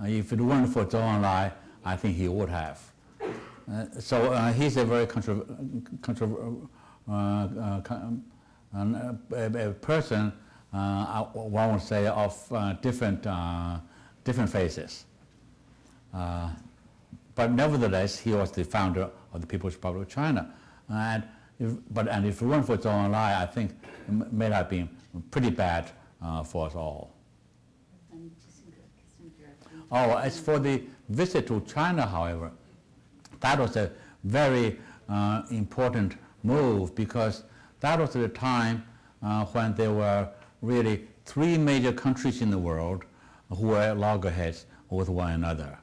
If it weren't for Zhou Enlai, I think he would have. So he's a very a person, one would say, of different phases. But nevertheless, he was the founder of the People's Republic of China. And if it weren't for Zhou Enlai, I think it may have been pretty bad for us all. Oh, as for the visit to China, however, that was a very important move, because that was the time when there were really three major countries in the world who were loggerheads with one another,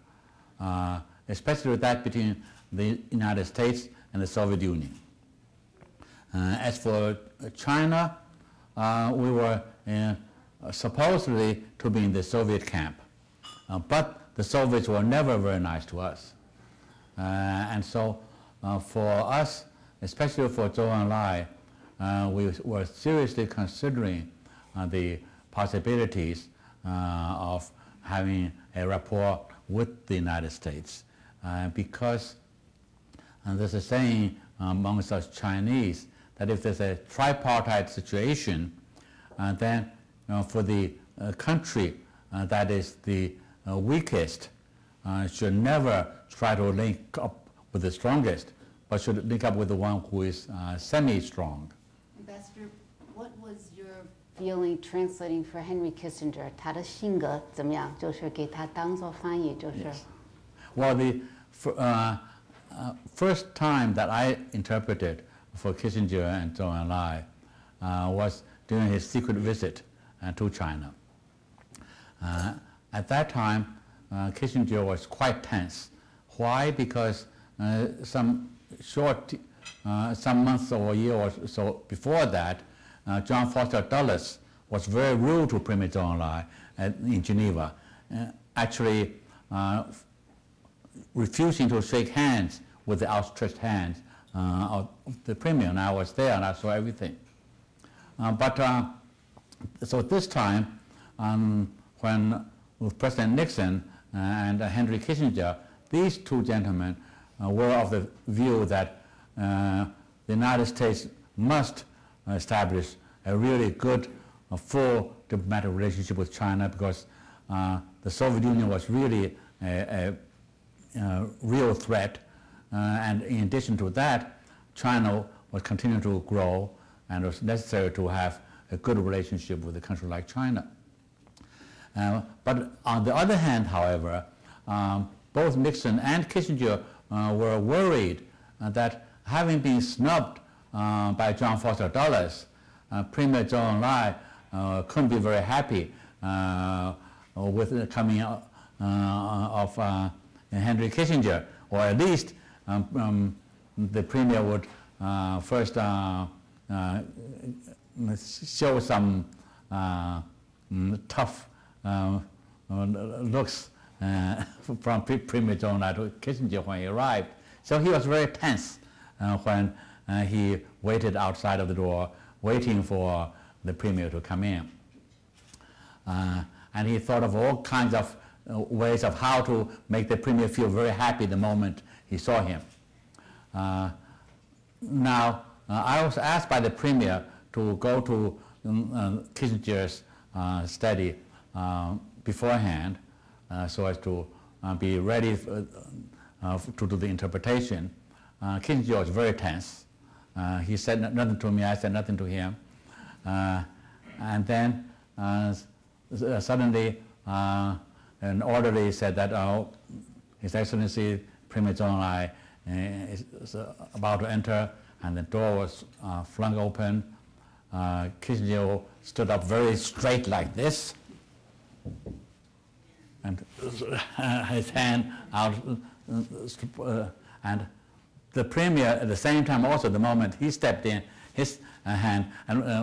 especially that between the United States and the Soviet Union. As for China, we were supposedly to be in the Soviet camp, but the Soviets were never very nice to us. And so for us, especially for Zhou Enlai, we were seriously considering the possibilities of having a rapport with the United States, because there's a saying amongst us Chinese that if there's a tripartite situation, then for the country that is the weakest should never try to link up with the strongest, but should link up with the one who is semi-strong. Ambassador, what was your feeling translating for Henry Kissinger? 他的性格怎么样？就是给他当做翻译，就是。Yes. Well, the first time that I interpreted for Kissinger and Zhou Enlai was during his secret visit to China. At that time, Kissinger was quite tense. Why? Because some months or a year or so before that, John Foster Dulles was very rude to Premier Zhou Enlai in Geneva, actually refusing to shake hands with the outstretched hands of the Premier, and I was there and I saw everything. So this time, when with President Nixon and Henry Kissinger, these two gentlemen were of the view that the United States must establish a really good, full diplomatic relationship with China, because the Soviet Union was really a real threat, and in addition to that, China was continuing to grow, and it was necessary to have a good relationship with a country like China. But on the other hand, however, both Nixon and Kissinger were worried that having been snubbed by John Foster Dulles, Premier Zhou Enlai couldn't be very happy with the coming of Henry Kissinger, or at least the Premier would first show some tough looks from Premier Zhou Enlai to Kissinger when he arrived. So he was very tense when he waited outside of the door, waiting for the Premier to come in. And he thought of all kinds of ways of how to make the Premier feel very happy the moment he saw him. Now, I was asked by the Premier to go to Kissinger's study beforehand, so as to be ready to do the interpretation. Kissinger was very tense. He said nothing to me, I said nothing to him. And then suddenly an orderly said that His Excellency Premier Zhou Enlai is about to enter, and the door was flung open. Kissinger stood up very straight like this, and his hand out, and the Premier at the same time also, the moment he stepped in, his hand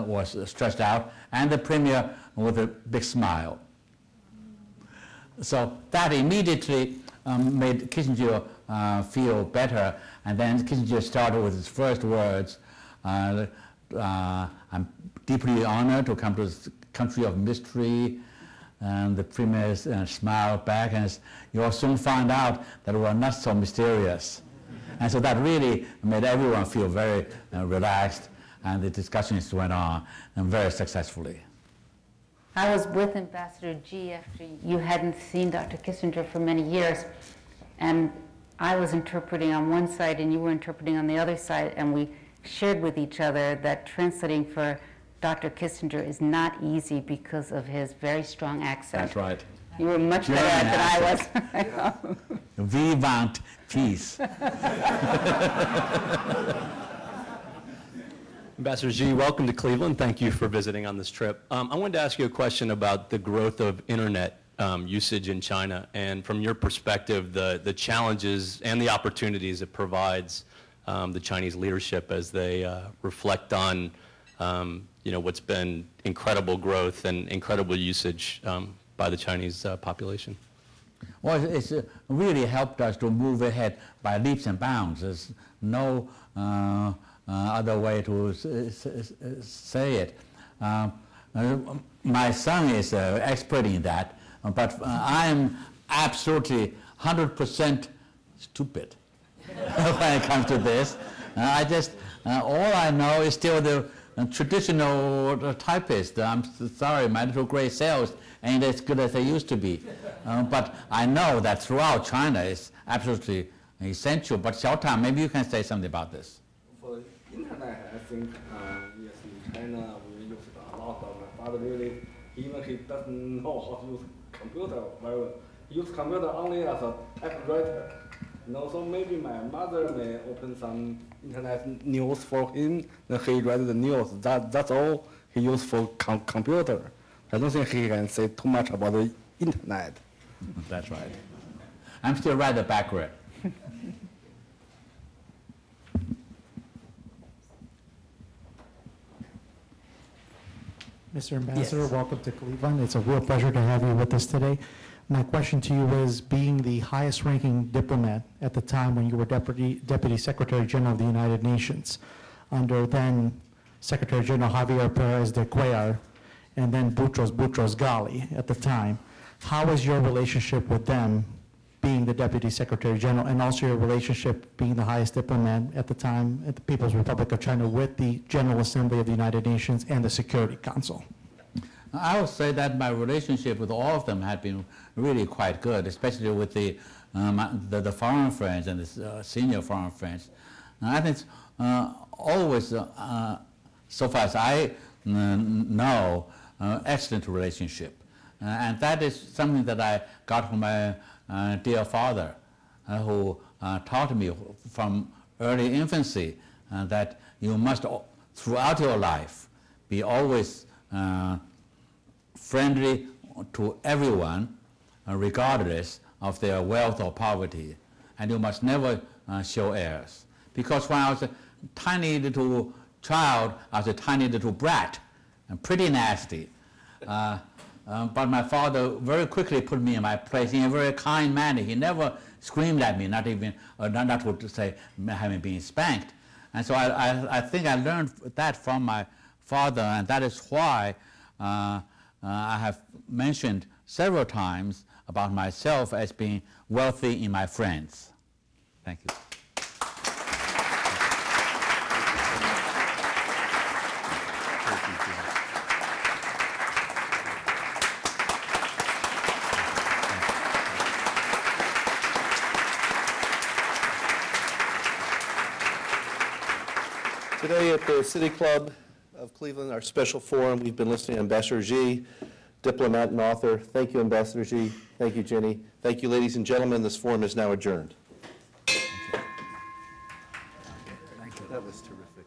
was stretched out, and the Premier with a big smile. So that immediately made Kissinger feel better, and then Kissinger started with his first words, I'm deeply honored to come to this country of mystery, And the premier smiled back, and you'll soon find out that we're not so mysterious. And so that really made everyone feel very relaxed, and the discussions went on and very successfully. I was with Ambassador Xi after you hadn't seen Dr. Kissinger for many years, and I was interpreting on one side and you were interpreting on the other side, and we shared with each other that translating for Dr. Kissinger is not easy because of his very strong accent. That's right. You were much better at it than I was. We want peace. Ambassador Xi, welcome to Cleveland. Thank you for visiting on this trip. I wanted to ask you a question about the growth of internet usage in China, and from your perspective, the challenges and the opportunities it provides the Chinese leadership as they reflect on what's been incredible growth and incredible usage by the Chinese population. Well, it's really helped us to move ahead by leaps and bounds. There's no other way to say it. My son is an expert in that, but I am absolutely 100% stupid when it comes to this. I just, all I know is still the traditional typist. I'm sorry, my little gray cells ain't as good as they used to be. But I know that throughout China it's absolutely essential. But Xiaotang, maybe you can say something about this. For the internet, I think, yes, in China we use it a lot. My father really, even he doesn't know how to use computer well. He uses computer only as a typewriter. So maybe my mother may open some internet news for him, then he read the news. That's all he uses for computer. I don't think he can say too much about the internet. That's right. I'm still rather backward. Mr. Ambassador, Yes. Welcome to Cleveland. It's a real pleasure to have you with us today. My question to you is, being the highest ranking diplomat at the time when you were Deputy Secretary General of the United Nations, under then Secretary General Javier Perez de Cuellar, and then Boutros Ghali at the time, how was your relationship with them, being the Deputy Secretary General, and also your relationship being the highest diplomat at the time at the People's Republic of China with the General Assembly of the United Nations and the Security Council? I would say that my relationship with all of them had been really quite good, especially with the foreign friends and the senior foreign friends. I think it's always, so far as I know, excellent relationship. And that is something that I got from my dear father, who taught me from early infancy that you must, throughout your life, be always friendly to everyone, regardless of their wealth or poverty. And you must never show airs. Because when I was a tiny little child, I was a tiny little brat, and pretty nasty. But my father very quickly put me in my place in a very kind manner. He never screamed at me, not even, not to say having been spanked. And so I think I learned that from my father, and that is why I have mentioned several times about myself as being wealthy in my friends. Thank you. Today at the City Club of Cleveland, our special forum, we've been listening to Ambassador Xi, diplomat and author. Thank you, Ambassador Xi. Thank you, Jenny. Thank you, ladies and gentlemen. This forum is now adjourned. Thank you. That was terrific.